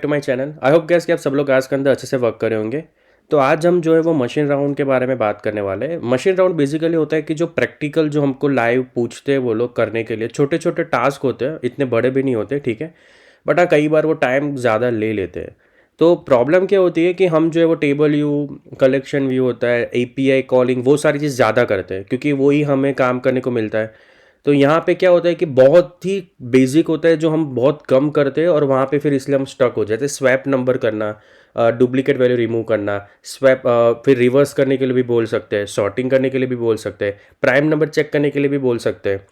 To my channel. I hope guys कि आप सब लोग आज के अंदर अच्छे से वर्क करे होंगे। तो आज हम जो है वो मशीन राउंड के बारे में बात करने वाले हैं। मशीन राउंड बेसिकली होता है कि जो प्रैक्टिकल जो हमको लाइव पूछते हैं वो लोग करने के लिए छोटे छोटे टास्क होते हैं, इतने बड़े भी नहीं होते, ठीक है। बट हाँ, कई बार वो टाइम ज़्यादा ले लेते हैं। तो प्रॉब्लम क्या होती है कि हम जो है वो टेबल व्यू, कलेक्शन व्यू होता है, एपीआई कॉलिंग, वो सारी चीज़ ज़्यादा करते हैं क्योंकि वही हमें काम करने को मिलता है। तो यहाँ पे क्या होता है कि बहुत ही बेसिक होता है जो हम बहुत कम करते हैं और वहाँ पे फिर इसलिए हम स्टक हो जाते हैं। स्वैप नंबर करना, डुप्लीकेट वैल्यू रिमूव करना, स्वैप, फिर रिवर्स करने के लिए भी बोल सकते हैं, सॉर्टिंग करने के लिए भी बोल सकते हैं, प्राइम नंबर चेक करने के लिए भी बोल सकते हैं।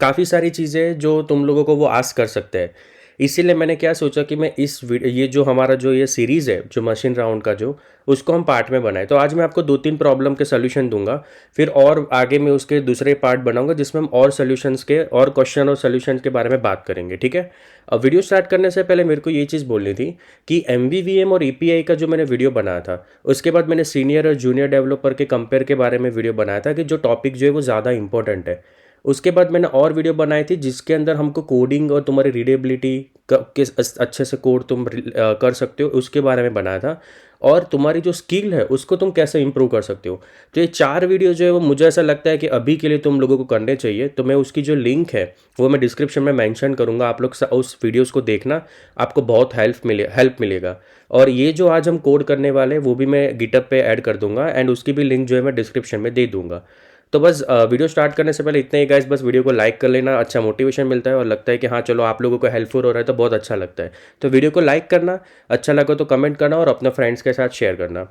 काफ़ी सारी चीज़ें जो तुम लोगों को वो आस्क कर सकते हैं। इसीलिए मैंने क्या सोचा कि मैं ये जो हमारा जो ये सीरीज़ है जो मशीन राउंड का, जो उसको हम पार्ट में बनाए। तो आज मैं आपको 2-3 प्रॉब्लम के सॉल्यूशन दूंगा, फिर और आगे मैं उसके दूसरे पार्ट बनाऊंगा जिसमें हम और सॉल्यूशंस के और क्वेश्चन और सॉल्यूशंस के बारे में बात करेंगे, ठीक है। अब वीडियो स्टार्ट करने से पहले मेरे को ये चीज़ बोलनी थी कि MVVM और API का जो मैंने वीडियो बनाया था, उसके बाद मैंने सीनियर और जूनियर डेवलपर के कंपेयर के बारे में वीडियो बनाया था कि जो टॉपिक जो है वो ज़्यादा इंपॉर्टेंट है। उसके बाद मैंने और वीडियो बनाई थी जिसके अंदर हमको कोडिंग और तुम्हारी रीडेबिलिटी किस अच्छे से कोड तुम कर सकते हो उसके बारे में बनाया था, और तुम्हारी जो स्किल है उसको तुम कैसे इंप्रूव कर सकते हो। तो ये 4 वीडियो जो है वो मुझे ऐसा लगता है कि अभी के लिए तुम लोगों को करने चाहिए। तो मैं उसकी जो लिंक है वो मैं डिस्क्रिप्शन में मेंशन करूँगा, आप लोग उस वीडियोस को देखना, आपको बहुत हेल्प मिलेगा। और ये जो आज हम कोड करने वाले हैं वो भी मैं गिटअप पे ऐड कर दूंगा एंड उसकी भी लिंक जो है मैं डिस्क्रिप्शन में दे दूंगा। तो बस वीडियो स्टार्ट करने से पहले इतना ही गाइस, बस वीडियो को लाइक कर लेना, अच्छा मोटिवेशन मिलता है और लगता है कि हाँ चलो आप लोगों को हेल्पफुल हो रहा है तो बहुत अच्छा लगता है। तो वीडियो को लाइक करना, अच्छा लगा तो कमेंट करना और अपने फ्रेंड्स के साथ शेयर करना।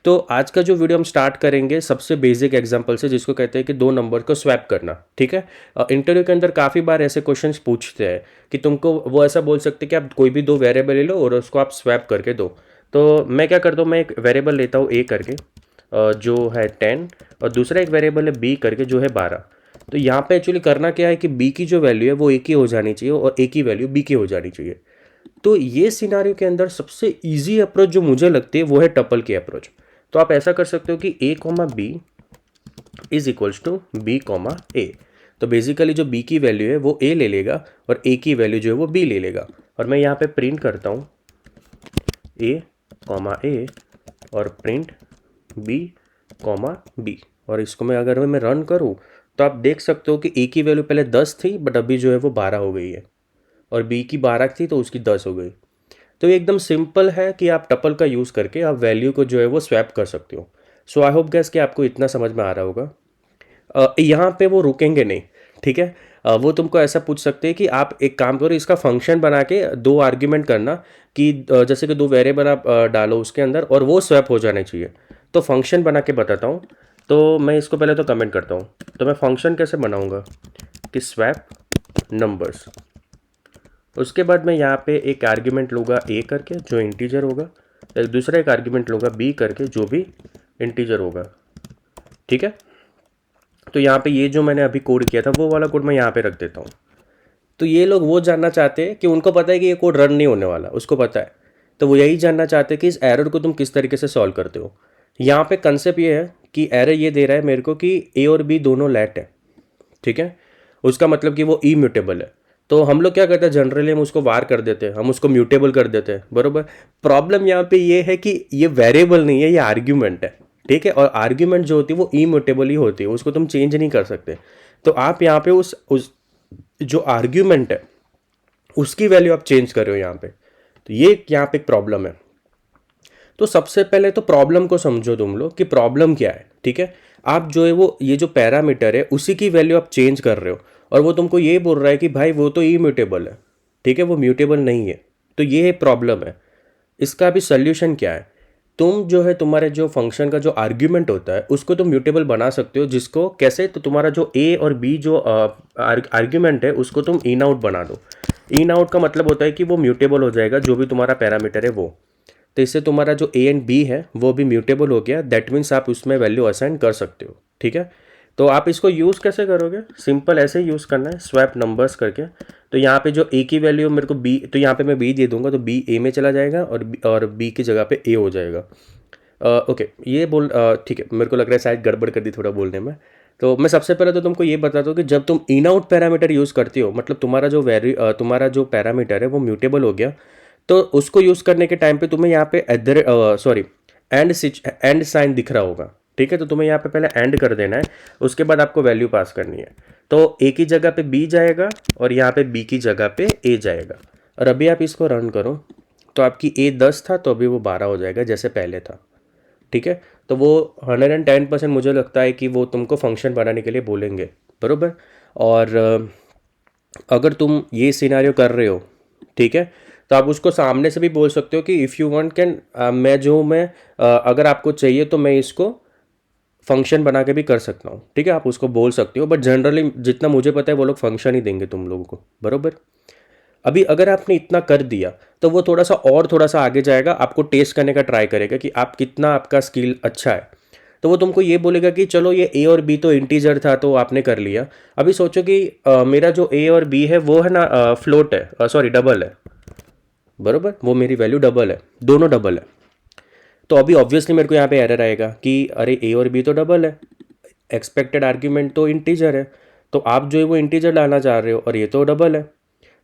तो आज का जो वीडियो हम स्टार्ट करेंगे सबसे बेसिक एग्जांपल से, जिसको कहते हैं कि 2 नंबर को स्वैप करना, ठीक है। इंटरव्यू के अंदर काफ़ी बार ऐसे क्वेश्चंस पूछते हैं कि तुमको वो ऐसा बोल सकते हैं कि आप कोई भी 2 वेरिएबल ले लो और उसको आप स्वैप करके दो। तो मैं क्या करता हूँ, मैं एक वेरिएबल लेता हूँ ए करके, जो है 10, और दूसरा एक वेरिएबल है बी करके जो है 12। तो यहाँ पे एक्चुअली करना क्या है कि बी की जो वैल्यू है वो ए की हो जानी चाहिए और ए की वैल्यू बी की हो जानी चाहिए। तो ये सिनारियो के अंदर सबसे इजी अप्रोच जो मुझे लगती है वो है टपल की अप्रोच। तो आप ऐसा कर सकते हो कि A comma B is equals to B comma A. तो बेसिकली जो बी की वैल्यू है वो ए ले लेगा और ए की वैल्यू जो है वो बी ले लेगा। और मैं यहाँ पे प्रिंट करता हूँ ए कॉमा ए और प्रिंट बी कॉमा बी। और इसको मैं अगर मैं रन करूँ तो आप देख सकते हो कि ए की वैल्यू पहले 10 थी बट अभी जो है वो 12 हो गई है, और बी की 12 थी तो उसकी 10 हो गई। तो ये एकदम सिंपल है कि आप टपल का यूज़ करके आप वैल्यू को जो है वो स्वैप कर सकते हो। सो आई होप गैस कि आपको इतना समझ में आ रहा होगा। यहाँ पे वो रुकेंगे नहीं, ठीक है। वो तुमको ऐसा पूछ सकते हैं कि आप एक काम करो, इसका फंक्शन बना के 2 आर्ग्यूमेंट करना कि जैसे कि 2 वेरिएबल आप डालो उसके अंदर और वो स्वैप हो जाने चाहिए। तो फंक्शन बना के बताता हूँ। तो मैं इसको पहले तो कमेंट करता हूँ। तो मैं फंक्शन कैसे बनाऊँगा कि स्वैप नंबर्स, उसके बाद मैं यहाँ पे एक आर्ग्यूमेंट लूँगा ए करके जो इंटीजर होगा, एक दूसरा एक आर्ग्यूमेंट लूँगा बी करके जो भी इंटीजर होगा, ठीक है। तो यहाँ पे ये जो मैंने अभी कोड किया था वो वाला कोड मैं यहाँ पे रख देता हूँ। तो ये लोग वो जानना चाहते हैं कि उनको पता है कि ये कोड रन नहीं होने वाला, उसको पता है। तो वो यही जानना चाहते हैं कि इस एरर को तुम किस तरीके से सॉल्व करते हो। यहाँ पे कंसेप्ट ये है कि एरर ये दे रहा है मेरे को कि ए और बी दोनों लेट है, ठीक है। उसका मतलब कि वो इम्यूटेबल है। तो हम लोग क्या करते हैं, जनरली हम उसको वार कर देते हैं, हम उसको म्यूटेबल कर देते हैं, बरोबर। प्रॉब्लम यहाँ पे ये है कि ये वेरिएबल नहीं है, ये आर्ग्यूमेंट है, ठीक है। और आर्ग्यूमेंट जो होती है वो इम्यूटेबल ही होती है, उसको तुम चेंज नहीं कर सकते। तो आप यहाँ पे उस जो आर्ग्यूमेंट है उसकी वैल्यू आप चेंज कर रहे हो यहाँ पे। तो ये यहाँ पे एक प्रॉब्लम है। तो सबसे पहले तो प्रॉब्लम को समझो तुम लोग कि प्रॉब्लम क्या है, ठीक है। आप जो है वो ये जो पैरामीटर है उसी की वैल्यू आप चेंज कर रहे हो और वो तुमको ये बोल रहा है कि भाई वो तो इम्यूटेबल है, ठीक है, वो म्यूटेबल नहीं है। तो ये प्रॉब्लम है। इसका अभी सोल्यूशन क्या है, तुम जो है तुम्हारे जो फंक्शन का जो आर्ग्यूमेंट होता है उसको तुम म्यूटेबल बना सकते हो। जिसको कैसे, तो तुम्हारा जो ए और बी जो आर्ग्यूमेंट है उसको तुम इन आउट बना दो। इन आउट का मतलब होता है कि वो म्यूटेबल हो जाएगा जो भी तुम्हारा पैरामीटर है वो। तो इससे तुम्हारा जो ए एंड बी है वो भी म्यूटेबल हो गया। दैट मीन्स आप उसमें वैल्यू असाइन कर सकते हो, ठीक है। तो आप इसको यूज़ कैसे करोगे, सिंपल ऐसे ही यूज़ करना है, स्वैप नंबर्स करके। तो यहाँ पे जो ए की वैल्यू मेरे को बी, तो यहाँ पे मैं बी दे दूंगा तो बी ए में चला जाएगा और बी की जगह पे ए हो जाएगा। ओके, ये बोल ठीक है, मेरे को लग रहा है शायद गड़बड़ कर दी थोड़ा बोलने में। तो मैं सबसे पहले तो तुमको ये बता दूँ कि जब तुम इन आउट पैरामीटर यूज़ करती हो, मतलब तुम्हारा जो पैरामीटर है वो म्यूटेबल हो गया, तो उसको यूज़ करने के टाइम पे तुम्हें यहाँ पे सॉरी एंड साइन दिख रहा होगा, ठीक है। तो तुम्हें यहाँ पे पहले एंड कर देना है, उसके बाद आपको वैल्यू पास करनी है। तो ए की जगह पे बी जाएगा और यहाँ पे बी की जगह पे ए जाएगा। और अभी आप इसको रन करो तो आपकी ए 10 था, तो अभी वो 12 हो जाएगा जैसे पहले था, ठीक है। तो वो 110% मुझे लगता है कि वो तुमको फंक्शन बनाने के लिए बोलेंगे, बरोबर। और अगर तुम ये सिनारियो कर रहे हो, ठीक है, तो आप उसको सामने से भी बोल सकते हो कि इफ़ यू वांट कैन मैं अगर आपको चाहिए तो मैं इसको फंक्शन बना के भी कर सकता हूँ, ठीक है। आप उसको बोल सकते हो, बट जनरली जितना मुझे पता है वो लोग फंक्शन ही देंगे तुम लोगों को, बरोबर। अभी अगर आपने इतना कर दिया तो वो थोड़ा सा आगे जाएगा, आपको टेस्ट करने का ट्राई करेगा कि आप कितना, आपका स्किल अच्छा है। तो वो तुमको ये बोलेगा कि चलो ये ए और बी तो इंटीजर था तो आपने कर लिया। अभी सोचो कि मेरा जो ए और बी है वो है ना फ्लोट है, सॉरी डबल है, बरोबर। वो मेरी वैल्यू डबल है, दोनों डबल है। तो अभी ऑब्वियसली मेरे को यहाँ पे एरर आएगा कि अरे ए और बी तो डबल है, एक्सपेक्टेड आर्ग्यूमेंट तो इंटीजर है, तो आप जो है वो इंटीजर डालना चाह रहे हो और ये तो डबल है।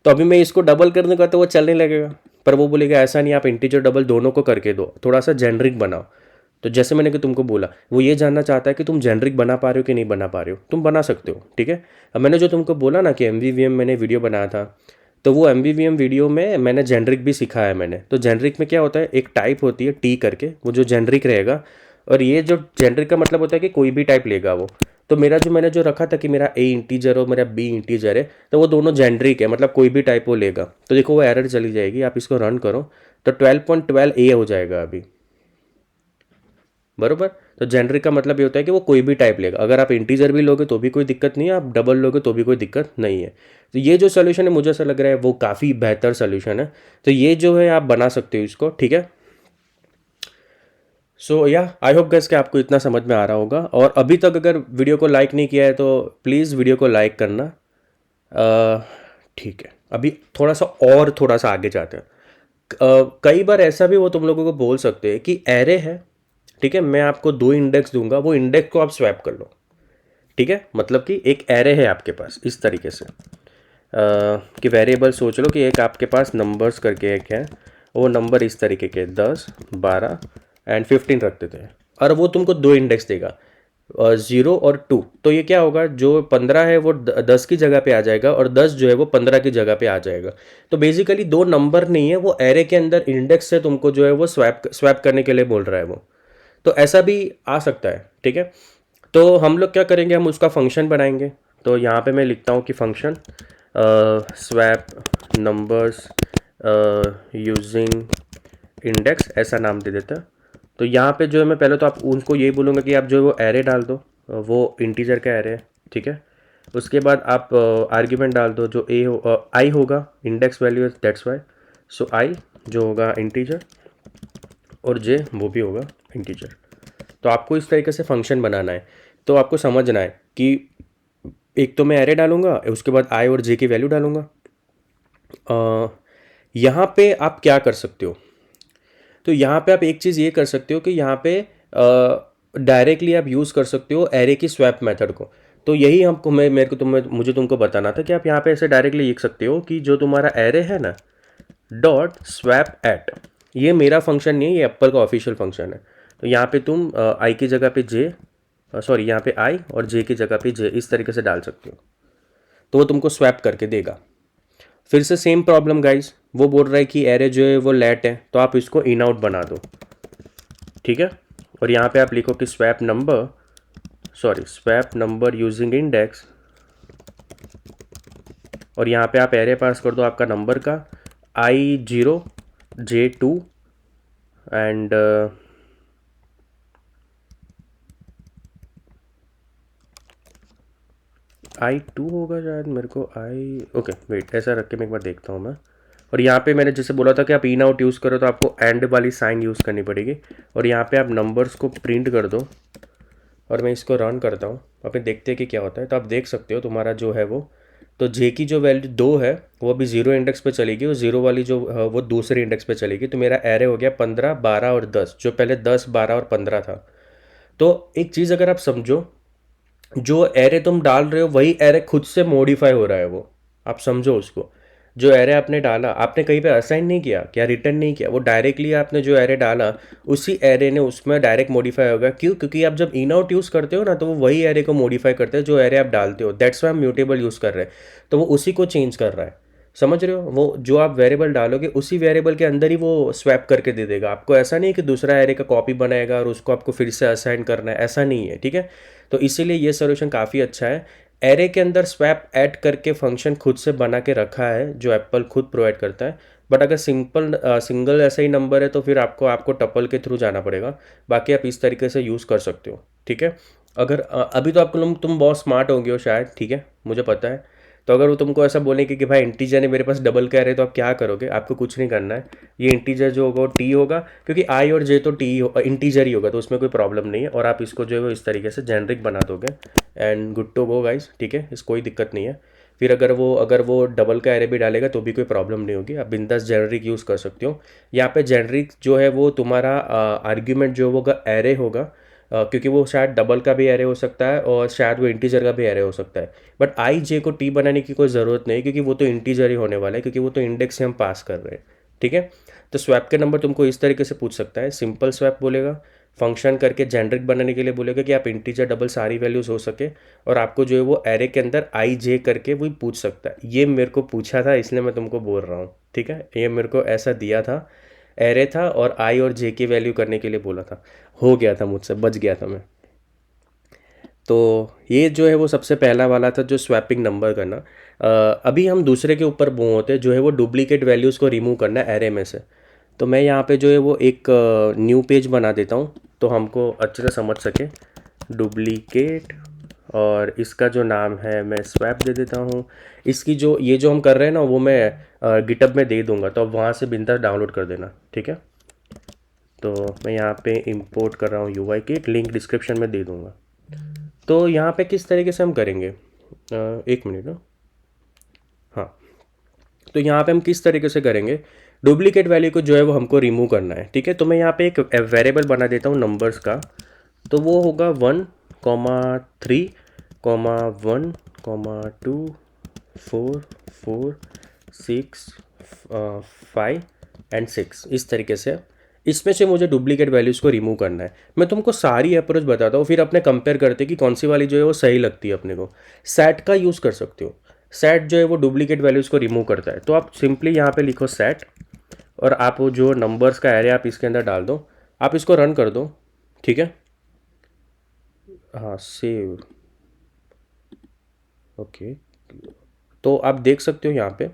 तो अभी मैं इसको डबल करने का तो वो चलने लगेगा, पर वो बोलेगा ऐसा नहीं, आप इंटीजर डबल दोनों को करके दो, थोड़ा सा जेनरिक बनाओ। तो जैसे मैंने कि तुमको बोला, वो ये जानना चाहता है कि तुम जेनरिक बना पा रहे हो कि नहीं बना पा रहे हो। तुम बना सकते हो, ठीक है। अब मैंने जो तुमको बोला ना कि एम मैंने वीडियो बनाया था, तो वो एम वीडियो में मैंने जेनरिक भी सिखाया मैंने। तो जेनरिक में क्या होता है, एक टाइप होती है टी करके, वो जो जेनरिक रहेगा, और ये जो जेनरिक का मतलब होता है कि कोई भी टाइप लेगा वो। तो मेरा जो मैंने जो रखा था कि मेरा ए इंटीजर और मेरा बी इंटीजर है, तो वो दोनों जेनरिक है, मतलब कोई भी टाइप वो लेगा। तो देखो वो एरर चली जाएगी, आप इसको रन करो तो 12.12 ए हो जाएगा अभी, बरोबर। तो जेनरिक का मतलब ये होता है कि वो कोई भी टाइप लेगा। अगर आप इंटीजर भी लोगे तो भी कोई दिक्कत नहीं है, आप डबल लोगे तो भी कोई दिक्कत नहीं है। तो ये जो सोल्यूशन है मुझे ऐसा लग रहा है वो काफ़ी बेहतर सोल्यूशन है। तो ये जो है आप बना सकते हो इसको, ठीक है। सो या आई होप गैस कि आपको इतना समझ में आ रहा होगा। और अभी तक अगर वीडियो को लाइक नहीं किया है तो प्लीज़ वीडियो को लाइक करना। ठीक है, अभी थोड़ा सा आगे जाते हैं। कई बार ऐसा भी वो तुम लोगों को बोल सकते हैं कि एरे है, ठीक है, मैं आपको 2 इंडेक्स दूंगा, वो इंडेक्स को आप स्वैप कर लो, ठीक है। मतलब कि एक एरे है आपके पास इस तरीके से, कि वेरिएबल सोच लो कि एक आपके पास नंबर्स करके एक है, वो नंबर इस तरीके के 10, 12 एंड 15 रख देते हैं, और वो तुमको 2 इंडेक्स देगा, 0 और 2। तो ये क्या होगा, जो 15 है वो 10 की जगह पे आ जाएगा और 10 जो है वो 15 की जगह पे आ जाएगा। तो बेसिकली 2 नंबर नहीं है, वो एरे के अंदर इंडेक्स से तुमको जो है वो स्वैप स्वैप करने के लिए बोल रहा है वो। तो ऐसा भी आ सकता है, ठीक है। तो हम लोग क्या करेंगे, हम उसका फंक्शन बनाएंगे। तो यहाँ पे मैं लिखता हूँ कि function swap numbers using index, ऐसा नाम दे देता है। तो यहाँ पे जो है मैं पहले तो आप उनको यही बोलूँगा कि आप जो है वो एरे डाल दो, वो इंटीजर का एरे है, ठीक है। उसके बाद आप आर्ग्यूमेंट डाल दो, जो आई होगा इंडेक्स वैल्यू, दैट्स वाई। सो आई जो होगा इंटीजर और जे वो भी होगा इंटीजर। तो आपको इस तरीके से फंक्शन बनाना है। तो आपको समझना है कि एक तो मैं एरे डालूंगा, उसके बाद आई और जे की वैल्यू डालूंगा। यहाँ पे आप क्या कर सकते हो, तो यहाँ पे आप एक चीज़ ये कर सकते हो कि यहाँ पे डायरेक्टली आप यूज़ कर सकते हो एरे की स्वैप मेथड को। तो यही हमको मैं मेरे को मुझे तुमको बताना था कि आप यहाँ पे ऐसे डायरेक्टली लिख सकते हो कि जो तुम्हारा एरे है ना, डॉट स्वैप एट, ये मेरा फंक्शन नहीं है, ये एप्पल का ऑफिशियल फंक्शन है। तो यहाँ पे तुम आई की जगह पे जे, सॉरी यहाँ पे आई और जे की जगह पे जे इस तरीके से डाल सकते हो, तो वो तुमको स्वैप करके देगा। फिर से सेम प्रॉब्लम गाइस, वो बोल रहा है कि एरे जो है वो लेट है, तो आप इसको इन आउट बना दो, ठीक है। और यहाँ पे आप लिखो कि स्वैप नंबर यूजिंग इंडेक्स, और यहाँ पे आप एरे पास कर दो आपका नंबर का, I0 J2 एंड I2 होगा शायद, मेरे को ओके वेट, ऐसा रख के मैं एक बार देखता हूँ मैं। और यहाँ पे मैंने जैसे बोला था कि आप इन आउट यूज़ करो तो आपको एंड वाली साइन यूज़ करनी पड़ेगी। और यहाँ पे आप नंबर्स को प्रिंट कर दो, और मैं इसको रन करता हूँ, अपने देखते हैं कि क्या होता है। तो आप देख सकते हो तुम्हारा जो है वो, तो जे की जो वैल्यू 2 है वो अभी 0 इंडेक्स पे चलेगी, और 0 वाली जो वो दूसरे इंडेक्स पे चलेगी। तो मेरा एरे हो गया 15, 12 और 10, जो पहले 10, 12 और 15 था। तो एक चीज़ अगर आप समझो, जो एरे तुम डाल रहे हो वही एरे खुद से मॉडिफाई हो रहा है वो, आप समझो उसको। जो एरे आपने डाला, आपने कहीं पे असाइन नहीं किया, क्या रिटर्न नहीं किया, वो डायरेक्टली आपने जो एरे डाला उसी एरे ने उसमें डायरेक्ट मॉडिफाई होगा। क्यों? क्योंकि आप जब इन आउट यूज़ करते हो ना, तो वो वही एरे को मॉडिफाई करते हैं जो एरे आप डालते हो। दैट्स वाई हम म्यूटेबल यूज़ कर रहे हैं, तो वो उसी को चेंज कर रहा है। समझ रहे हो? वो जो आप वेरिएबल डालोगे उसी वेरिएबल के अंदर ही वो स्वैप करके दे देगा आपको। ऐसा नहीं है कि दूसरा एरे का कॉपी बनाएगा और उसको आपको फिर से असाइन करना है, ऐसा नहीं है। ठीक है, तो इसीलिए ये सोल्यूशन काफ़ी अच्छा है। एरे के अंदर स्वैप ऐड करके फंक्शन खुद से बना के रखा है जो एप्पल खुद प्रोवाइड करता है। बट अगर सिंगल ऐसा ही नंबर है तो फिर आपको टपल के थ्रू जाना पड़ेगा। बाकी आप इस तरीके से यूज़ कर सकते हो। ठीक है, अगर अभी तो आपको तुम बहुत स्मार्ट हो गए हो शायद, ठीक है, मुझे पता है। तो अगर वो तुमको ऐसा बोलेंगे कि भाई इंटीजर ने मेरे पास डबल कह रहे, तो आप क्या करोगे? आपको कुछ नहीं करना है। ये इंटीजर जो होगा वो टी होगा, क्योंकि आई और जे तो टी इंटीजर ही होगा, तो उसमें कोई प्रॉब्लम नहीं है। और आप इसको जो है वो इस तरीके से जेनरिक बना दोगे and good to go guys. ठीक है, इस कोई दिक्कत नहीं है। फिर अगर वो डबल का एरे भी डालेगा तो भी कोई प्रॉब्लम नहीं होगी। आप बिंदास जेनरिक यूज़ कर सकते हो। यहाँ पे जेनरिक जो है वो तुम्हारा आर्ग्यूमेंट जो होगा एरे होगा, क्योंकि वो शायद डबल का भी एरे हो सकता है और शायद वो इंटीजर का भी एरे हो सकता है। बट आई जे को टी बनाने की कोई ज़रूरत नहीं, क्योंकि वो तो इंटीजर ही होने वाला है, क्योंकि वो तो इंडेक्स से हम पास कर रहे हैं। ठीक है, तो स्वैप के नंबर तुमको इस तरीके से पूछ सकता है। सिंपल स्वैप बोलेगा, फंक्शन करके जेनरिक बनाने के लिए बोलेगा कि आप इंटीजर डबल सारी वैल्यूज़ हो सके, और आपको जो है वो एरे के अंदर आई जे करके वही पूछ सकता है। ये मेरे को पूछा था, इसलिए मैं तुमको बोल रहा हूँ। ठीक है, ये मेरे को ऐसा दिया था, एरे था और आई और जे की वैल्यू करने के लिए बोला था। हो गया था मुझसे, बच गया था मैं। तो ये जो है वो सबसे पहला वाला था, जो स्वैपिंग नंबर करना। अभी हम दूसरे के ऊपर वो होते हैं, जो है वो डुप्लीकेट वैल्यूज़ को रिमूव करना है एरे में से। तो मैं यहाँ पे जो है वो एक न्यू पेज बना देता हूँ, तो हमको अच्छे से समझ सके। डुप्लीकेट, और इसका जो नाम है मैं स्वैप दे देता हूँ। इसकी जो ये जो हम कर रहे हैं ना, वो मैं गिटअप में दे दूँगा, तो अब वहाँ से बिंदास डाउनलोड कर देना। ठीक है, तो मैं यहाँ पे इंपोर्ट कर रहा हूँ यूआई किट, लिंक डिस्क्रिप्शन में दे दूँगा। तो यहाँ पे किस तरीके से हम करेंगे, एक मिनट ना। हाँ, तो यहाँ पे हम किस तरीके से करेंगे, डुप्लीकेट वैल्यू को जो है वो हमको रिमूव करना है। ठीक है, तो मैं यहाँ पे एक वेरिएबल बना देता हूँ नंबर्स का। तो वो होगा 1,3,2,4,4,6,5 इस तरीके से। इसमें से मुझे डुप्लीकेट वैल्यूज़ को रिमूव करना है। मैं तुमको सारी अप्रोच बताता हूँ, फिर अपने कंपेयर करते कि कौन सी वाली जो है वो सही लगती है अपने को। सेट का यूज़ कर सकते हो। सेट जो है वो डुप्लीकेट वैल्यूज़ को रिमूव करता है। तो आप सिंपली यहाँ पे लिखो सेट, और आप वो जो नंबर्स का एरे आप इसके अंदर डाल दो। आप इसको रन कर दो। ठीक है, हाँ, सेव। ओके, तो आप देख सकते हो यहाँ पे,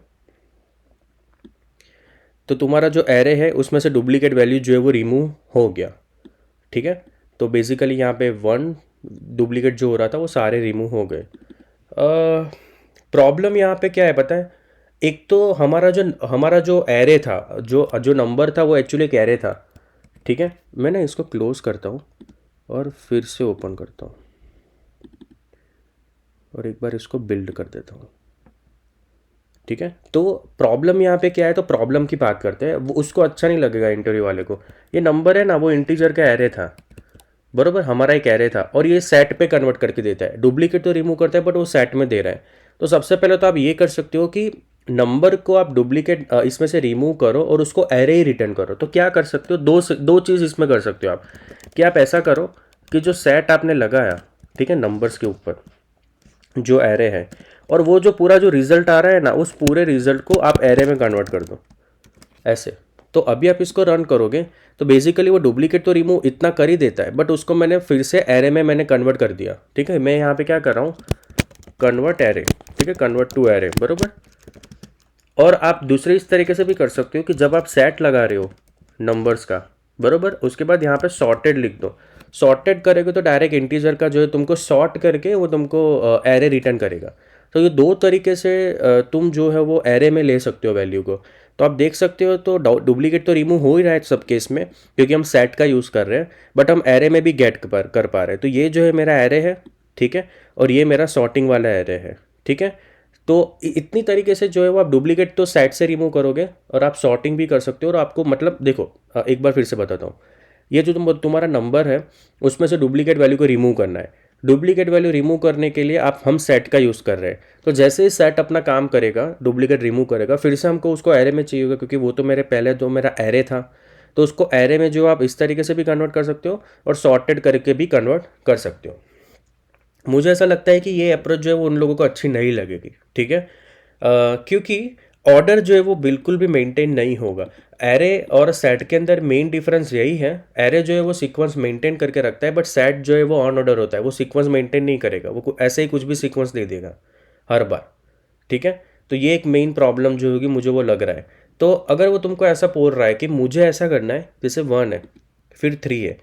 तो तुम्हारा जो एरे है उसमें से डुप्लीकेट वैल्यू जो है वो रिमूव हो गया। ठीक है, तो बेसिकली यहाँ पे 1 डुप्लीकेट जो हो रहा था वो सारे रिमूव हो गए। प्रॉब्लम यहाँ पे क्या है पता है? एक तो हमारा जो एरे था, जो जो नंबर था, वो एक्चुअली एक एरे था। ठीक है, मैं ना इसको क्लोज करता हूँ और फिर से ओपन करता हूँ, और एक बार इसको बिल्ड कर देता हूँ। ठीक है, तो प्रॉब्लम यहाँ पे क्या है, तो प्रॉब्लम की बात करते हैं। वो उसको अच्छा नहीं लगेगा इंटरव्यू वाले को। ये नंबर है ना, वो इंटीजर का एरे था, बरोबर, हमारा एक एरे था, और ये सेट पे कन्वर्ट करके देता है। डुप्लीकेट तो रिमूव करता है, बट वो सेट में दे रहा है। तो सबसे पहले तो आप ये कर सकते हो कि नंबर को आप डुप्लीकेट इसमें से रिमूव करो और उसको एरे ही रिटर्न करो। तो क्या कर सकते हो, दो चीज़ इसमें कर सकते हो आप। कि आप ऐसा करो कि जो सेट आपने लगाया, ठीक है, नंबर्स के ऊपर जो एरे है, और वो जो पूरा जो रिजल्ट आ रहा है ना, उस पूरे रिजल्ट को आप एरे में कन्वर्ट कर दो, ऐसे। तो अभी आप इसको रन करोगे तो बेसिकली वो डुप्लीकेट तो रिमूव इतना कर ही देता है, बट उसको मैंने फिर से एरे में मैंने कन्वर्ट कर दिया। ठीक है, मैं यहाँ पे क्या कर रहा हूँ, कन्वर्ट एरे। ठीक है, कन्वर्ट टू एरे, बरोबर। और आप दूसरे इस तरीके से भी कर सकते हो कि जब आप सेट लगा रहे हो नंबर्स का, बरोबर, उसके बाद यहाँ पे सॉर्टेड लिख दो। सॉर्टेड करेगा तो डायरेक्ट इंटीजर का जो है तुमको सॉर्ट करके वो तुमको एरे रिटर्न करेगा। तो ये दो तरीके से तुम जो है वो एरे में ले सकते हो वैल्यू को। तो आप देख सकते हो, तो डुप्लीकेट तो रिमूव हो ही रहा है सब केस में, क्योंकि हम सेट का यूज़ कर रहे हैं, बट हम एरे में भी गेट कर पा रहे हैं। तो ये जो है मेरा एरे है, ठीक है, और ये मेरा सॉर्टिंग वाला एरे है। ठीक है, तो इतनी तरीके से जो है वो आप डुप्लीकेट तो सेट से रिमूव करोगे, और आप सॉर्टिंग भी कर सकते हो। और आपको मतलब देखो, एक बार फिर से बताता हूँ। ये जो तुम्हारा नंबर है उसमें से डुप्लीकेट वैल्यू को रिमूव करना है। डुप्लीकेट वैल्यू रिमूव करने के लिए आप हम सेट का यूज़ कर रहे हैं, तो जैसे ही सेट अपना काम करेगा, डुप्लीकेट रिमूव करेगा, फिर से हमको उसको एरे में चाहिए होगा, क्योंकि वो तो मेरे पहले तो मेरा एरे था। तो उसको एरे में जो आप इस तरीके से भी कन्वर्ट कर सकते हो और सॉर्टेड करके भी कन्वर्ट कर सकते हो। मुझे ऐसा लगता है कि ये अप्रोच जो है वो उन लोगों को अच्छी नहीं लगेगी, ठीक है। क्योंकि ऑर्डर जो है वो बिल्कुल भी मेंटेन नहीं होगा। एरे और सेट के अंदर मेन डिफरेंस यही है, एरे जो है वो सीक्वेंस मेंटेन करके रखता है, बट सेट जो है वो ऑन ऑर्डर होता है, वो सीक्वेंस मेंटेन नहीं करेगा, वो ऐसे ही कुछ भी सीक्वेंस दे देगा हर बार, ठीक है। तो ये एक मेन प्रॉब्लम जो होगी मुझे वो लग रहा है। तो अगर वो तुमको ऐसा बोल रहा है कि मुझे ऐसा करना है, जैसे 1 है फिर 3 है,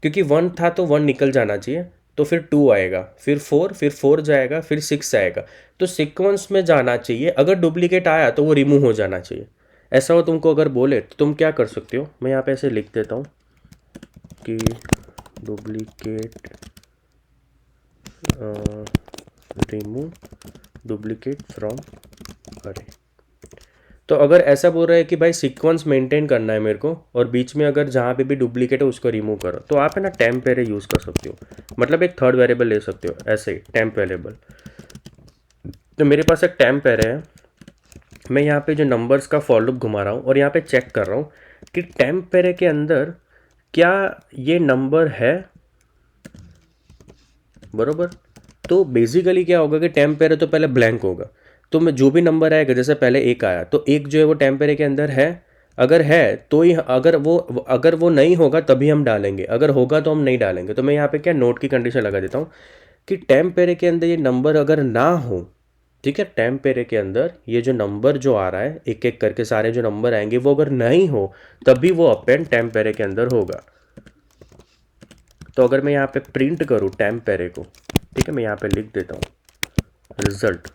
क्योंकि 1 था तो 1 निकल जाना चाहिए, तो फिर 2 आएगा, फिर 4 जाएगा, फिर 6 आएगा। तो सीक्वेंस में जाना चाहिए, अगर डुप्लीकेट आया तो वो रिमूव हो जाना चाहिए। ऐसा हो तुमको अगर बोले तो तुम क्या कर सकते हो, मैं यहाँ पे ऐसे लिख देता हूँ कि डुप्लीकेट रिमूव डुप्लीकेट फ्रॉम अरे। तो अगर ऐसा बोल रहा है कि भाई सीक्वेंस मेंटेन करना है मेरे को, और बीच में अगर जहाँ पे भी डुप्लीकेट है उसको रिमूव करो, तो आप है ना टेम्प एरे यूज़ कर सकते हो, मतलब एक थर्ड वेरिएबल ले सकते हो ऐसे ही टेम्प वेरिएबल। तो मेरे पास एक टेम्प एरे है, मैं यहाँ पे जो नंबर्स का फॉर लूप घुमा रहा हूँ और यहाँ पे चेक कर रहा हूँ कि टेम्प एरे के अंदर क्या ये नंबर है, बरोबर। तो बेसिकली क्या होगा कि टेम्प एरे तो पहले ब्लैंक होगा, तो मैं जो भी नंबर आएगा, जैसे पहले एक आया तो एक जो है वो टेम्प एरे के अंदर है, अगर है तो ही, अगर वो नहीं होगा तभी हम डालेंगे, अगर होगा तो हम नहीं डालेंगे। तो मैं यहाँ पे क्या नोट की कंडीशन लगा देता हूँ कि टेम्प एरे के अंदर ये नंबर अगर ना हो, ठीक है, टेम्प एरे के अंदर ये जो नंबर जो आ रहा है एक एक करके सारे जो नंबर आएंगे वो अगर नहीं हो तभी वो अपेंड टेम्प एरे के अंदर होगा। तो अगर मैं यहाँ पे प्रिंट करूँ टेम्प एरे को, ठीक है, मैं यहाँ पे लिख देता हूँ रिजल्ट।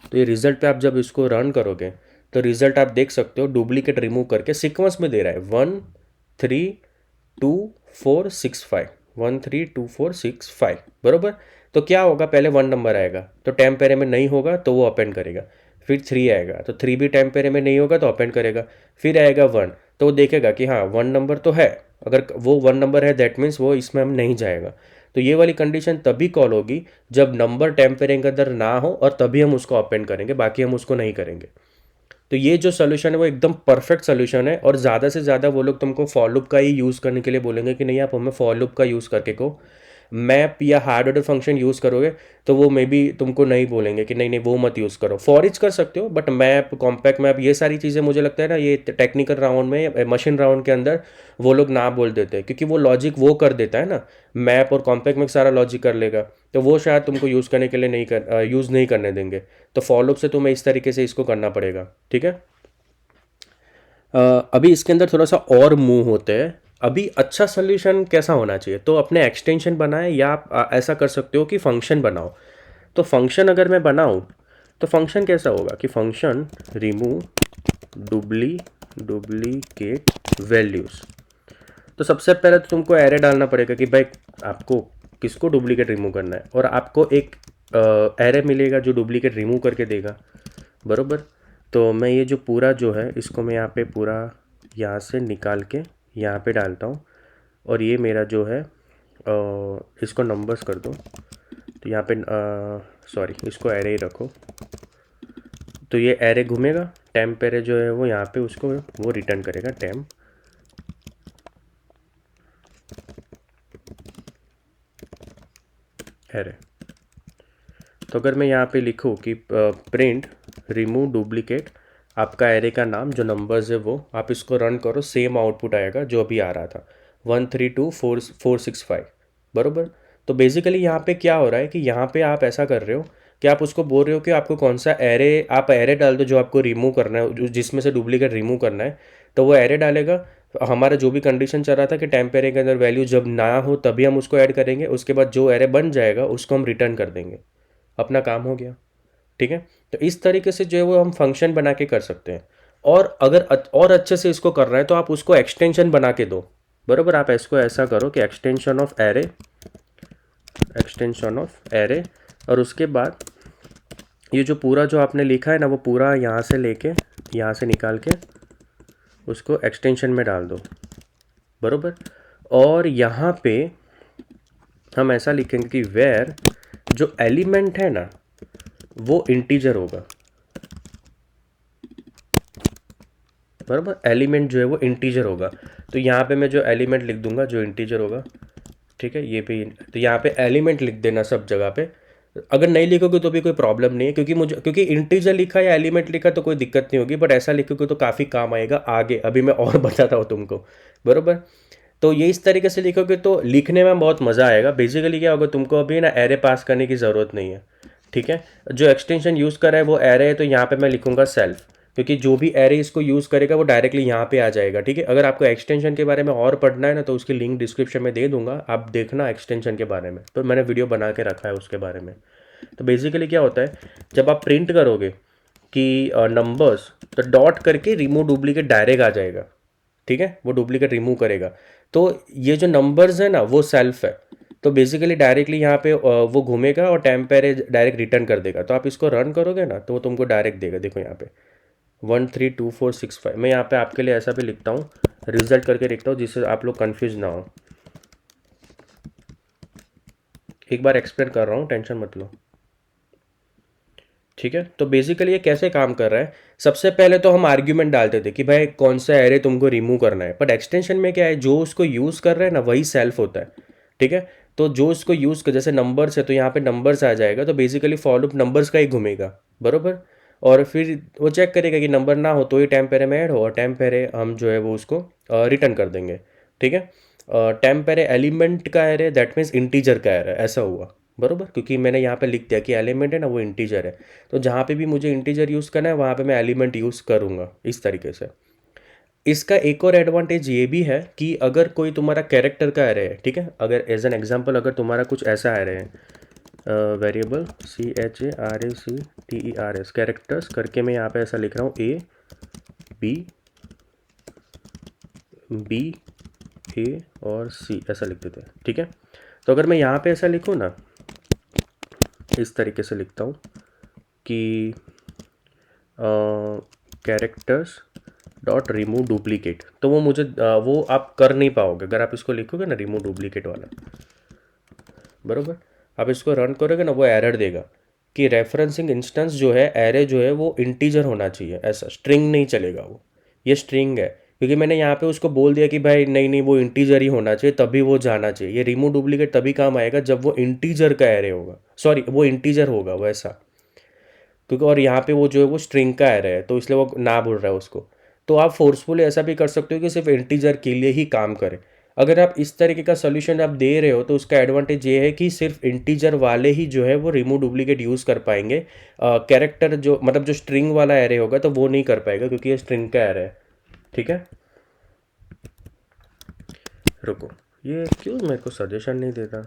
तो ये रिजल्ट पे आप जब इसको रन करोगे तो रिजल्ट आप देख सकते हो डुप्लीकेट रिमूव करके सीक्वेंस में दे रहा है 1 3 2 4 6 5, 1 3 2 4 6 5, बरोबर। तो क्या होगा, पहले 1 नंबर आएगा तो टेम्प एरे में नहीं होगा तो वो अपेंड करेगा, फिर 3 आएगा तो 3 भी टेम्प एरे में नहीं होगा तो अपेंड करेगा, फिर आएगा 1 तो वो देखेगा कि हाँ 1 नंबर तो है, अगर वो 1 नंबर है दैट मीन्स वो इसमें हम नहीं जाएगा। तो ये वाली कंडीशन तभी कॉल होगी जब नंबर टेम्प एरे के अंदर ना हो, और तभी हम उसको अपेंड करेंगे, बाकी हम उसको नहीं करेंगे। तो ये जो सोल्यूशन है वो एकदम परफेक्ट सोल्यूशन है, और ज़्यादा से ज़्यादा वो लोग तुमको फॉर लूप का ही यूज़ करने के लिए बोलेंगे कि नहीं आप हमें फॉर लूप का यूज़ करके को मैप या हार्ड ऑर्डर फंक्शन यूज़ करोगे, तो वो मे बी तुमको नहीं बोलेंगे कि नहीं नहीं वो मत यूज़ करो, फॉर ईच कर सकते हो, बट मैप कॉम्पैक्ट मैप ये सारी चीज़ें मुझे लगता है ना ये टेक्निकल राउंड में मशीन राउंड के अंदर वो लोग ना बोल देते हैं, क्योंकि वो लॉजिक वो कर देता है ना, मैप और कॉम्पैक्ट में सारा लॉजिक कर लेगा, तो वो शायद तुमको यूज़ करने के लिए यूज़ नहीं करने देंगे। तो फॉर लूप से तुम्हें इस तरीके से इसको करना पड़ेगा, ठीक है। अभी इसके अंदर थोड़ा सा और मूव होते हैं। अभी अच्छा सोल्यूशन कैसा होना चाहिए, तो अपने एक्सटेंशन बनाए, या आप ऐसा कर सकते हो कि फंक्शन बनाओ। तो फंक्शन अगर मैं बनाऊँ तो फंक्शन कैसा होगा कि फंक्शन रिमूव डुप्लीकेट वैल्यूज़। तो सबसे पहले तो तुमको एरे डालना पड़ेगा कि भाई आपको किसको डुप्लीकेट रिमूव करना है, और आपको एक एरे मिलेगा जो डुप्लीकेट रिमूव करके देगा, बरोबर। तो मैं ये जो पूरा जो है इसको मैं यहाँ पे पूरा यहाँ से निकाल के यहाँ पे डालता हूँ, और ये मेरा जो है इसको नंबर्स कर दो, तो यहाँ पे सॉरी इसको एरे ही रखो। तो ये एरे घूमेगा, टेम्प एरे जो है वो यहाँ पे उसको वो रिटर्न करेगा टेम्प एरे। तो अगर मैं यहाँ पे लिखूँ कि प्रिंट रिमूव डुप्लीकेट आपका एरे का नाम जो नंबर्स है वो, आप इसको रन करो, सेम आउटपुट आएगा जो अभी आ रहा था 1 3 2 4 4 6 5, बरोबर। तो बेसिकली यहाँ पे क्या हो रहा है कि यहाँ पे आप ऐसा कर रहे हो कि आप उसको बोल रहे हो कि आपको कौन सा एरे, आप एरे डाल दो जो आपको रिमूव करना है, जिसमें से डुप्लीकेट रिमूव करना है, तो वो एरे डालेगा। हमारा जो भी कंडीशन चल रहा था कि टेम्प एरे के अंदर वैल्यू जब ना हो तभी हम उसको ऐड करेंगे, उसके बाद जो एरे बन जाएगा उसको हम रिटर्न कर देंगे, अपना काम हो गया, ठीक है। तो इस तरीके से जो है वो हम फंक्शन बना के कर सकते हैं। और अगर और अच्छे से इसको कर रहे हैं तो आप उसको एक्सटेंशन बना के दो, बराबर। आप इसको ऐसा करो कि एक्सटेंशन ऑफ एरे, और उसके बाद ये जो पूरा जो आपने लिखा है ना वो पूरा यहाँ से लेके यहाँ से निकाल के उसको एक्सटेंशन में डाल दो, बराबर। और यहाँ पे हम ऐसा लिखेंगे कि वेयर जो एलिमेंट है ना वो इंटीजर होगा, बराबर, एलिमेंट जो है वो इंटीजर होगा। तो यहाँ पे मैं जो एलिमेंट लिख दूंगा जो इंटीजर होगा, ठीक है, ये भी, तो यहाँ पे एलिमेंट लिख देना सब जगह पे। अगर नहीं लिखोगे तो भी कोई प्रॉब्लम नहीं है, क्योंकि इंटीजर लिखा या एलिमेंट लिखा तो कोई दिक्कत नहीं होगी, बट ऐसा लिखोगे तो काफ़ी काम आएगा आगे, अभी मैं और बताता हूँ तुमको, बरोबर। तो ये इस तरीके से लिखोगे तो लिखने में बहुत मज़ा आएगा। बेसिकली क्या होगा, तुमको अभी ना एरे पास करने की ज़रूरत नहीं है, ठीक है। जो एक्सटेंशन यूज़ कर रहा है वो एरे है, तो यहाँ पे मैं लिखूंगा सेल्फ, क्योंकि जो भी एरे इसको यूज़ करेगा वो डायरेक्टली यहाँ पे आ जाएगा, ठीक है। अगर आपको एक्सटेंशन के बारे में और पढ़ना है ना तो उसकी लिंक डिस्क्रिप्शन में दे दूंगा, आप देखना एक्सटेंशन के बारे में, तो मैंने वीडियो बना के रखा है उसके बारे में। तो बेसिकली क्या होता है, जब आप प्रिंट करोगे कि नंबर्स, तो डॉट करके रिमूव डुप्लीकेट डायरेक्ट आ जाएगा, ठीक है, वो डुप्लीकेट रिमूव करेगा। तो ये जो नंबर्स है ना वो सेल्फ है, तो बेसिकली डायरेक्टली यहाँ पे वो घूमेगा और टेम्परेज डायरेक्ट रिटर्न कर देगा। तो आप इसको रन करोगे ना तो वो तुमको डायरेक्ट देगा। देखो यहाँ पे 132465, मैं यहाँ पे आपके लिए ऐसा भी लिखता हूँ, रिजल्ट करके लिखता हूँ जिससे आप लोग कन्फ्यूज ना हो। एक बार एक्सप्लेन कर रहा हूँ, टेंशन मत लो, ठीक है। तो बेसिकली ये कैसे काम कर रहा है, सबसे पहले तो हम आर्ग्यूमेंट डालते थे कि भाई कौन सा एरे तुमको रिमूव करना है, बट एक्सटेंशन में क्या है, जो उसको यूज़ कर रहा है ना वही सेल्फ होता है, ठीक है। तो जो उसको यूज़ कर, जैसे नंबर्स है तो यहाँ पे नंबर्स आ जाएगा, तो बेसिकली फॉर लूप नंबर्स का ही घूमेगा, बरोबर। और फिर वो चेक करेगा कि नंबर ना हो तो ही टेम्परे में ऐड हो, और टेम्परे हम जो है वो उसको रिटर्न कर देंगे, ठीक है। टेम्परे एलिमेंट का एरे, दैट मीन्स इंटीजर का एरे, ऐसा हुआ, बरोबर, क्योंकि मैंने यहाँ पे लिख दिया कि एलिमेंट है ना वो इंटीजर है, तो जहाँ पे भी मुझे इंटीजर यूज़ करना है वहाँ पे मैं एलिमेंट यूज़ करूँगा इस तरीके से। इसका एक और एडवांटेज ये भी है कि अगर कोई तुम्हारा कैरेक्टर का एरे है, ठीक है, अगर एज एन एग्जांपल अगर तुम्हारा कुछ ऐसा एरे है, वेरिएबल CHARACTERS कैरेक्टर्स करके मैं यहाँ पे ऐसा लिख रहा हूँ, B A और C ऐसा लिख देते हैं, ठीक है। तो अगर मैं यहाँ पे ऐसा लिखूँ ना, इस तरीके से लिखता हूँ कि कैरेक्टर्स डॉट रिमूव डुप्लीकेट, तो वो मुझे वो आप कर नहीं पाओगे अगर आप इसको लिखोगे ना रिमूव डुप्लीकेट वाला, बरोबर। आप इसको रन करोगे ना वो एरर देगा कि रेफरेंसिंग इंस्टेंस जो है एरे जो है वो इंटीजर होना चाहिए, ऐसा स्ट्रिंग नहीं चलेगा, वो ये स्ट्रिंग है, क्योंकि मैंने यहाँ पे उसको बोल दिया कि भाई नहीं नहीं वो इंटीजर ही होना चाहिए, तभी वो जाना चाहिए। ये रिमूव डुप्लीकेट तभी काम आएगा जब वो इंटीजर का एरे होगा, सॉरी वो इंटीजर होगा वैसा, क्योंकि और यहाँ पे वो जो है वो स्ट्रिंग का एरे है तो इसलिए वो ना बोल रहा है उसको। तो आप फोर्सफुली ऐसा भी कर सकते हो कि सिर्फ इंटीजर के लिए ही काम करे। अगर आप इस तरीके का सोल्यूशन आप दे रहे हो तो उसका एडवांटेज ये है कि सिर्फ इंटीजर वाले ही जो है वो रिमूव डुप्लीकेट यूज़ कर पाएंगे। कैरेक्टर जो मतलब जो स्ट्रिंग वाला एरे होगा तो वो नहीं कर पाएगा, क्योंकि ये स्ट्रिंग का एरे है, ठीक है। रुको, ये क्यों मेरे को सजेशन नहीं देता,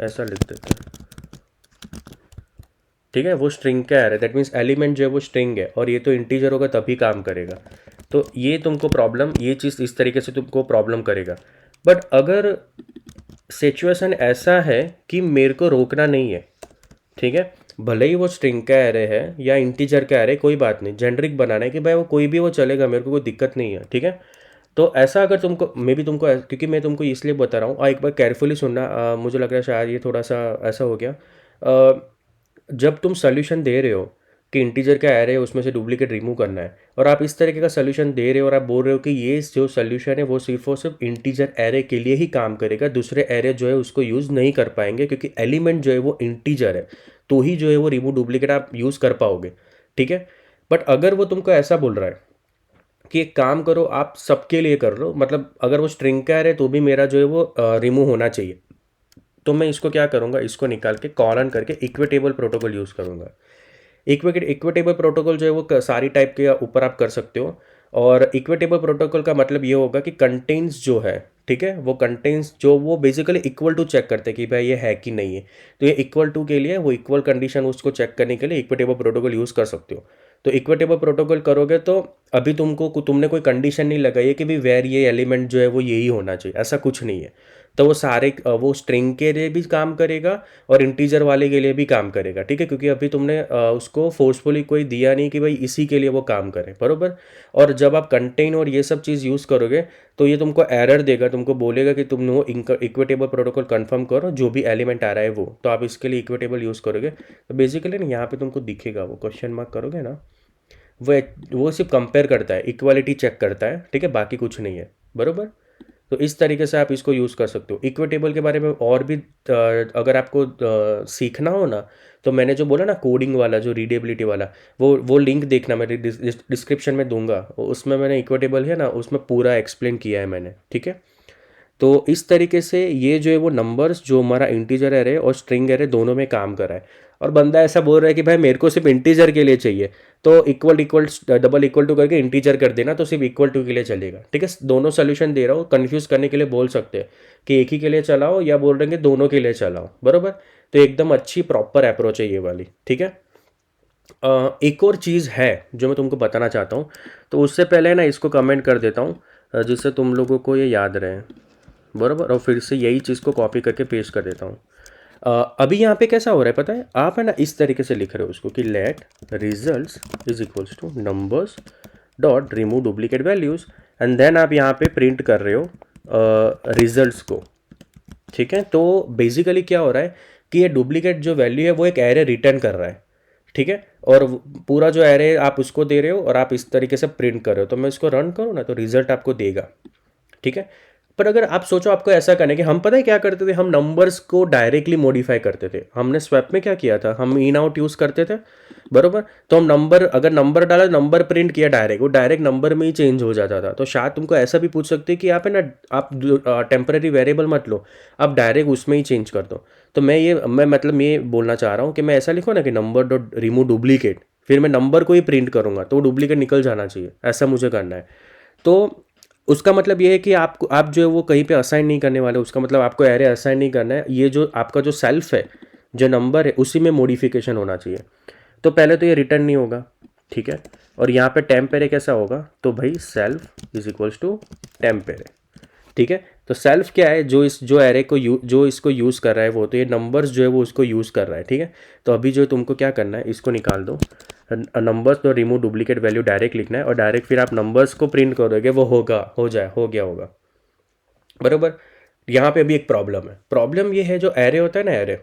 ऐसा लिख देता है, ठीक है। वो स्ट्रिंग का एरे, दैट मीन्स एलिमेंट जो है वो स्ट्रिंग है और ये तो इंटीजर होगा तभी काम करेगा। तो ये तुमको प्रॉब्लम, ये चीज़ इस तरीके से तुमको प्रॉब्लम करेगा। बट अगर सिचुएशन ऐसा है कि मेरे को रोकना नहीं है, ठीक है, भले ही वो स्ट्रिंग का एरे है या इंटीजर का एरे, कोई बात नहीं, जेनरिक बनाना है कि भाई वो कोई भी वो चलेगा, मेरे को कोई दिक्कत नहीं है, ठीक है। तो ऐसा अगर तुमको, मैं भी तुमको क्योंकि मैं तुमको इसलिए बता रहा हूँ, एक बार केयरफुली सुनना, मुझे लग रहा है शायद ये थोड़ा सा ऐसा हो गया। जब तुम सोल्यूशन दे रहे हो कि इंटीजर का एरे है उसमें से डुप्लीकेट रिमूव करना है, और आप इस तरीके का सोल्यूशन दे रहे हो और आप बोल रहे हो कि ये जो सोल्यूशन है वो सिर्फ और सिर्फ इंटीजर एरे के लिए ही काम करेगा, दूसरे एरे जो है उसको यूज़ नहीं कर पाएंगे, क्योंकि एलिमेंट जो है वो इंटीजर है, तो ही जो है वो रिमूव डुप्लीकेट आप यूज़ कर पाओगे, ठीक है। बट अगर वो तुमको ऐसा बोल रहा है कि एक काम करो आप सबके लिए कर लो, मतलब अगर वो स्ट्रिंग का एरे है तो भी मेरा जो है वो रिमूव होना चाहिए, तो मैं इसको क्या करूँगा, इसको निकाल के कॉलन करके इक्विटेबल प्रोटोकॉल यूज़ करूँगा। इक्विटेबल प्रोटोकॉल जो है वो सारी टाइप के ऊपर आप कर सकते हो, और इक्विटेबल प्रोटोकॉल का मतलब ये होगा कि कंटेंट्स जो है, ठीक है, वो कंटेंट्स जो वो बेसिकली इक्वल टू चेक करते हैं कि भाई ये है कि नहीं है, तो ये इक्वल टू के लिए वो इक्वल कंडीशन उसको चेक करने के लिए इक्विटेबल प्रोटोकॉल यूज़ कर सकते हो। तो इक्विटेबल प्रोटोकॉल करोगे तो अभी तुमने कोई कंडीशन नहीं लगाई है कि भाई वेर ये एलिमेंट जो है वो यही होना चाहिए, ऐसा कुछ नहीं है। तो वो सारे वो स्ट्रिंग के लिए भी काम करेगा और इंटीजर वाले के लिए भी काम करेगा, ठीक है, क्योंकि अभी तुमने उसको फोर्सफुली कोई दिया नहीं कि भाई इसी के लिए वो काम करे, बरोबर। और जब आप कंटेन और ये सब चीज़ यूज़ करोगे तो ये तुमको एरर देगा, तुमको बोलेगा कि तुम वो इक्विटेबल प्रोटोकॉल कंफर्म करो, जो भी एलिमेंट आ रहा है वो, तो आप इसके लिए इक्विटेबल यूज़ करोगे। तो बेसिकली ना यहाँ पे तुमको दिखेगा, वो क्वेश्चन मार्क करोगे ना, वो वो सिर्फ कंपेयर करता है, इक्वालिटी चेक करता है, ठीक है, बाकी कुछ नहीं है, बरोबर। तो इस तरीके से आप इसको यूज़ कर सकते हो। इक्विटेबल के बारे में और भी अगर आपको सीखना हो ना, तो मैंने जो बोला ना कोडिंग वाला, जो रीडेबिलिटी वाला, वो लिंक देखना, मैं डिस्क्रिप्शन में दूंगा, उसमें मैंने इक्विटेबल है ना, उसमें पूरा एक्सप्लेन किया है मैंने, ठीक है। तो इस तरीके से ये जो है वो नंबर्स जो हमारा इंटीजर एरे और स्ट्रिंग एरे दोनों में काम कर रहा है। और बंदा ऐसा बोल रहा है कि भाई मेरे को सिर्फ इंटीजर के लिए चाहिए, तो equal equal double equal to करके इंटीजर कर देना, तो सिर्फ इक्वल टू के लिए चलेगा, ठीक है। दोनों सोल्यूशन दे रहा हूँ, कन्फ्यूज करने के लिए बोल सकते हैं कि एक ही के लिए चलाओ, या बोल रहे हैं कि दोनों के लिए चलाओ, बरोबर। तो एकदम अच्छी प्रॉपर अप्रोच है ये वाली, ठीक है। एक और चीज़ है जो मैं तुमको बताना चाहता हूँ, तो उससे पहले ना इसको कमेंट कर देता हूँ, जिससे तुम लोगों को ये याद रहे, बराबर। और फिर से यही चीज़ को कॉपी करके पेस्ट कर देता हूँ। अभी यहाँ पे कैसा हो रहा है पता है, आप है ना इस तरीके से लिख रहे हो उसको कि let results is equals to numbers dot remove duplicate values, and then आप यहाँ पे प्रिंट कर रहे हो रिजल्ट्स को, ठीक है। तो बेसिकली क्या हो रहा है कि ये डुप्लीकेट जो वैल्यू है वो एक एरे रिटर्न कर रहा है, ठीक है। और पूरा जो एरे आप उसको दे रहे हो और आप इस तरीके से प्रिंट कर रहे हो। तो मैं इसको रन करूँ ना, तो रिजल्ट आपको देगा, ठीक है। पर अगर आप सोचो आपको ऐसा करना है कि हम पता है क्या करते थे, हम नंबर्स को डायरेक्टली मॉडिफाई करते थे। हमने स्वैप में क्या किया था, हम इन आउट यूज़ करते थे, बरोबर। तो हम नंबर, अगर नंबर डाला, नंबर प्रिंट किया डायरेक्ट, वो डायरेक्ट नंबर में ही चेंज हो जाता था। तो शायद तुमको ऐसा भी पूछ सकते हैं कि आप है ना, आप टेम्पररी वेरिएबल मत लो, आप डायरेक्ट उसमें ही चेंज कर दो। तो मैं मतलब ये बोलना चाह रहा हूँ कि मैं ऐसा लिखूँ ना कि नंबर डॉट रिमूव डुप्लीकेट, फिर मैं नंबर को ही प्रिंट करूँगा, तो डुप्लीकेट निकल जाना चाहिए, ऐसा मुझे करना है। तो उसका मतलब ये है कि आप जो है वो कहीं पे असाइन नहीं करने वाले, उसका मतलब आपको एरे असाइन नहीं करना है। ये जो आपका जो सेल्फ है, जो नंबर है, उसी में मॉडिफिकेशन होना चाहिए। तो पहले तो ये रिटर्न नहीं होगा, ठीक है। और यहाँ पे टेम्प एरे कैसा होगा, तो भाई self is equals to temp array, ठीक है। तो सेल्फ क्या है, जो एरे को जो इसको यूज़ कर रहा है वो, तो ये नंबर्स जो है वो उसको यूज़ कर रहा है, ठीक है। तो अभी जो तुमको क्या करना है, इसको निकाल दो, नंबर्स तो रिमूव डुप्लीकेट वैल्यू डायरेक्ट लिखना है, और डायरेक्ट फिर आप नंबर्स को प्रिंट करोगे, वो हो गया होगा, बराबर। यहाँ पे अभी एक प्रॉब्लम है। प्रॉब्लम ये है, जो एरे होता है ना, एरे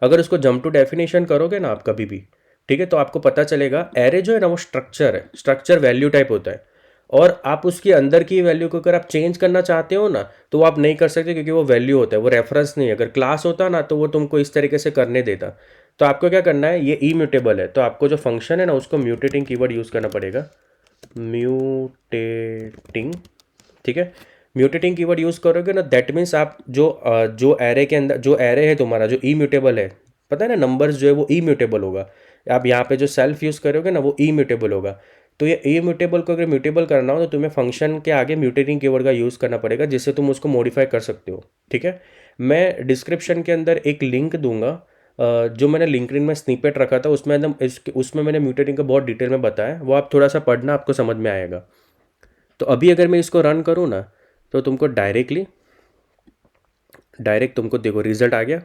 अगर उसको जंप टू डेफिनेशन करोगे ना आप कभी भी, ठीक है, तो आपको पता चलेगा एरे जो है ना वो स्ट्रक्चर है, स्ट्रक्चर वैल्यू टाइप होता है। और आप उसके अंदर की वैल्यू को अगर आप चेंज करना चाहते हो ना, तो वो आप नहीं कर सकते, क्योंकि वो वैल्यू होता है, वो रेफरेंस नहीं है। अगर क्लास होता ना तो वो तुमको इस तरीके से करने देता। तो आपको क्या करना है, ये इम्यूटेबल है, तो आपको जो फंक्शन है ना उसको म्यूटेटिंग कीवर्ड यूज़ करना पड़ेगा, म्यूटेटिंग, ठीक है। म्यूटेटिंग कीवर्ड यूज़ करोगे ना, दैट मीन्स आप जो एरे के अंदर, जो एरे है तुम्हारा, जो इम्यूटेबल है, पता है ना, नंबर्स जो है वो इम्यूटेबल होगा। आप यहाँ पे जो सेल्फ यूज़ करोगे ना वो इम्यूटेबल होगा। तो ये इम्यूटेबल को अगर म्यूटेबल करना हो तो तुम्हें फंक्शन के आगे म्यूटेटिंग कीवर्ड का यूज़ करना पड़ेगा, जिससे तुम उसको मॉडिफाई कर सकते हो, ठीक है। मैं डिस्क्रिप्शन के अंदर एक लिंक दूंगा, जो मैंने लिंक्डइन में स्निपेट रखा था, उसमें एकदम उसमें मैंने म्यूटेटिंग का बहुत डिटेल में बताया, वो आप थोड़ा सा पढ़ना, आपको समझ में आएगा। तो अभी अगर मैं इसको रन करूँ ना, तो तुमको डायरेक्ट तुमको देखो रिजल्ट आ गया,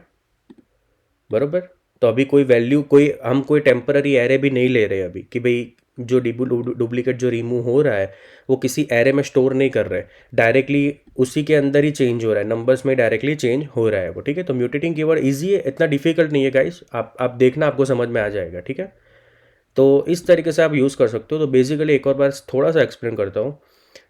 बरोबर। तो अभी कोई वैल्यू, हम कोई टेम्पररी एरे भी नहीं ले रहे अभी, कि भाई जो डुप्लीकेट जो रिमूव हो रहा है वो किसी एरे में स्टोर नहीं कर रहे, डायरेक्टली उसी के अंदर ही चेंज हो रहा है, नंबर्स में डायरेक्टली चेंज हो रहा है वो, ठीक है। तो म्यूटेटिंग कीवर्ड ईजी है, इतना डिफिकल्ट नहीं है गाइस, आप देखना, आपको समझ में आ जाएगा, ठीक है। तो इस तरीके से आप यूज़ कर सकते हो। तो बेसिकली एक और बार थोड़ा सा एक्सप्लेन करता हूँ।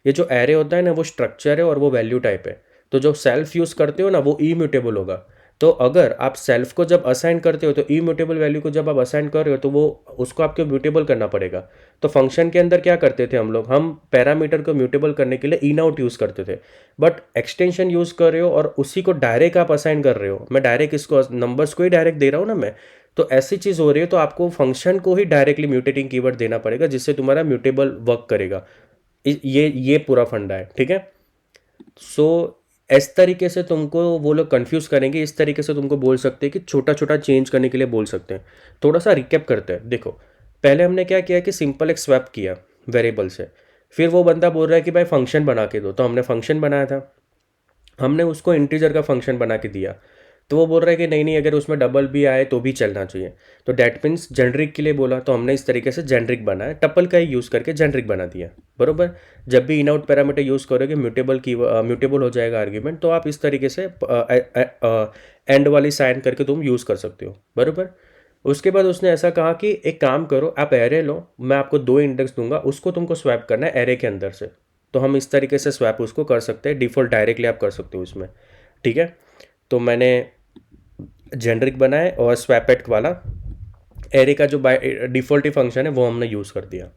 ये जो एरे होता है ना वो स्ट्रक्चर है और वो वैल्यू टाइप है। तो जो सेल्फ यूज़ करते हो ना वो इम्यूटेबल होगा। तो अगर आप सेल्फ को जब असाइन करते हो, तो इम्यूटेबल वैल्यू को जब आप असाइन कर रहे हो, तो वो उसको आपको म्यूटेबल करना पड़ेगा। तो फंक्शन के अंदर क्या करते थे हम पैरामीटर को म्यूटेबल करने के लिए इन आउट यूज़ करते थे। बट एक्सटेंशन यूज़ कर रहे हो और उसी को डायरेक्ट आप असाइन कर रहे हो, मैं डायरेक्ट इसको नंबर्स को ही डायरेक्ट दे रहा हूँ ना मैं। तो ऐसी चीज़ हो रही है, तो आपको फंक्शन को ही डायरेक्टली म्यूटेटिंग कीवर्ड देना पड़ेगा, जिससे तुम्हारा म्यूटेबल वर्क करेगा। ये पूरा फंडा है, ठीक है। सो इस तरीके से तुमको वो लोग कंफ्यूज करेंगे, इस तरीके से तुमको बोल सकते हैं कि छोटा छोटा चेंज करने के लिए बोल सकते हैं। थोड़ा सा रिकैप करते हैं। देखो, पहले हमने क्या किया कि सिंपल एक स्वैप किया वेरिएबल से, फिर वो बंदा बोल रहा है कि भाई फंक्शन बना के दो, तो हमने फंक्शन बनाया था। हमने उसको इंटीजर का फंक्शन बना के दिया, तो वो बोल रहा है कि नहीं नहीं, अगर उसमें डबल भी आए तो भी चलना चाहिए। तो डैट मीन्स जेनरिक के लिए बोला, तो हमने इस तरीके से जेनरिक बनाया, टपल का ही यूज़ करके जेनरिक बना दिया, बरोबर। जब भी इन आउट पैरामीटर यूज़ करोगे म्यूटेबल की म्यूटेबल हो जाएगा आर्ग्यूमेंट, तो आप इस तरीके से एंड वाली साइन करके तुम यूज़ कर सकते हो, बरोबर। उसके बाद उसने ऐसा कहा कि एक काम करो, आप एरे लो, मैं आपको 2 इंडेक्स दूंगा, उसको तुमको स्वैप करना है एरे के अंदर से। तो हम इस तरीके से स्वैप उसको कर सकते हैं, डिफ़ॉल्ट डायरेक्टली आप कर सकते हो उसमें, ठीक है। तो मैंने जेनरिक बनाए और स्वैपेट वाला एरे का जो बाय डिफ़ॉल्ट ही फंक्शन है वो हमने यूज़ कर दिया।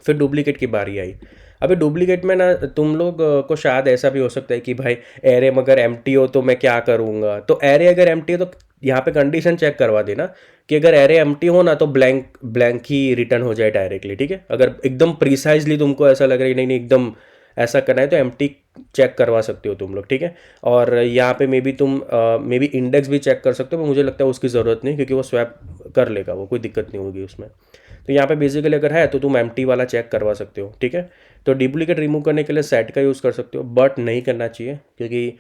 फिर डुप्लीकेट की बारी आई। अभी डुप्लीकेट में ना तुम लोग को शायद ऐसा भी हो सकता है कि भाई एरे मगर एम्प्टी हो तो मैं क्या करूँगा। तो एरे अगर एम्प्टी हो तो यहाँ पे कंडीशन चेक करवा देना कि अगर एरे एम्प्टी हो ना तो ब्लैंक ब्लैंक ही रिटर्न हो जाए डायरेक्टली, ठीक है। अगर एकदम प्रिसाइजली तुमको ऐसा लग रहा है नहीं नहीं एकदम ऐसा करना है तो एम्प्टी चेक करवा सकते हो तुम लोग, ठीक है। और यहाँ पे मे बी तुम मे बी इंडेक्स भी चेक कर सकते हो, पर मुझे लगता है उसकी ज़रूरत नहीं, क्योंकि वो स्वैप कर लेगा, वो कोई दिक्कत नहीं होगी उसमें। तो यहाँ पे बेसिकली अगर है तो तुम एम्प्टी वाला चेक करवा सकते हो, ठीक है। तो डुप्लीकेट रिमूव करने के लिए सेट का यूज़ कर सकते हो, बट नहीं करना चाहिए, क्योंकि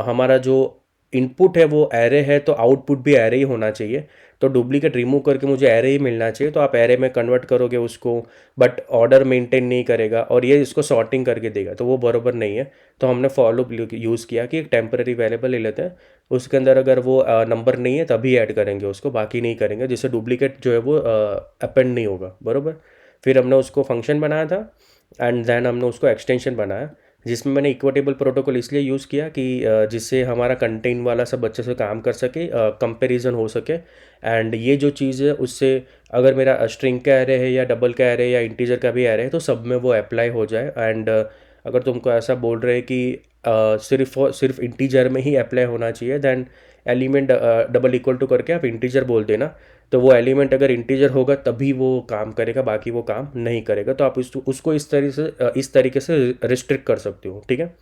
हमारा जो इनपुट है वो एरे है, तो आउटपुट भी एरे ही होना चाहिए। तो डुप्लीकेट रिमूव करके मुझे एरे ही मिलना चाहिए, तो आप एरे में कन्वर्ट करोगे उसको, बट ऑर्डर मेंटेन नहीं करेगा और ये इसको सॉर्टिंग करके देगा, तो वो बराबर नहीं है। तो हमने फॉलो यूज़ किया कि एक टेम्पररी वेरिएबल ले लेते हैं, उसके अंदर अगर वो नंबर नहीं है तभी ऐड करेंगे उसको, बाकी नहीं करेंगे, जिससे डुप्लीकेट जो है वो अपेंड नहीं होगा, बराबर। फिर हमने उसको फंक्शन बनाया था एंड देन हमने उसको एक्सटेंशन बनाया, जिसमें मैंने इक्विटेबल प्रोटोकॉल इसलिए यूज़ किया कि जिससे हमारा कंटेंट वाला सब अच्छे से काम कर सके, कंपैरिजन हो सके। एंड ये जो चीज़ है उससे अगर मेरा स्ट्रिंग का एरे है या डबल का एरे या इंटीजर का भी एरे है तो सब में वो अप्लाई हो जाए। एंड अगर तुमको ऐसा बोल रहे हैं कि सिर्फ इंटीजर में ही अप्लाई होना चाहिए, then element double equal to करके आप इंटीजर बोल देना, तो वो एलिमेंट अगर इंटीजर होगा तभी वो काम करेगा, बाकी वो काम नहीं करेगा। तो आप उसको इस तरीके से रिस्ट्रिक्ट कर सकते हो, ठीक है।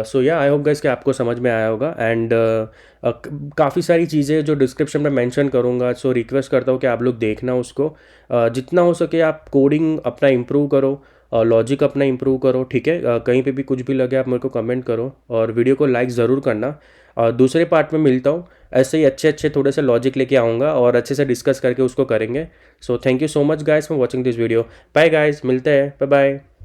सो या आई होप गाइस कि आपको समझ में आया होगा। एंड काफ़ी सारी चीज़ें जो डिस्क्रिप्शन में मेंशन करूँगा, सो रिक्वेस्ट करता हूँ कि आप लोग देखना उसको, जितना हो सके आप कोडिंग अपना इम्प्रूव करो, लॉजिक अपना इम्प्रूव करो, ठीक है। कहीं पे भी कुछ भी लगे आप मेरे को कमेंट करो और वीडियो को लाइक ज़रूर करना। और दूसरे पार्ट में मिलता हूँ, ऐसे ही अच्छे अच्छे थोड़े से लॉजिक लेके आऊँगा और अच्छे से डिस्कस करके उसको करेंगे। So thank you so much guys for watching this video. Bye guys, मिलते हैं, बाय बाय।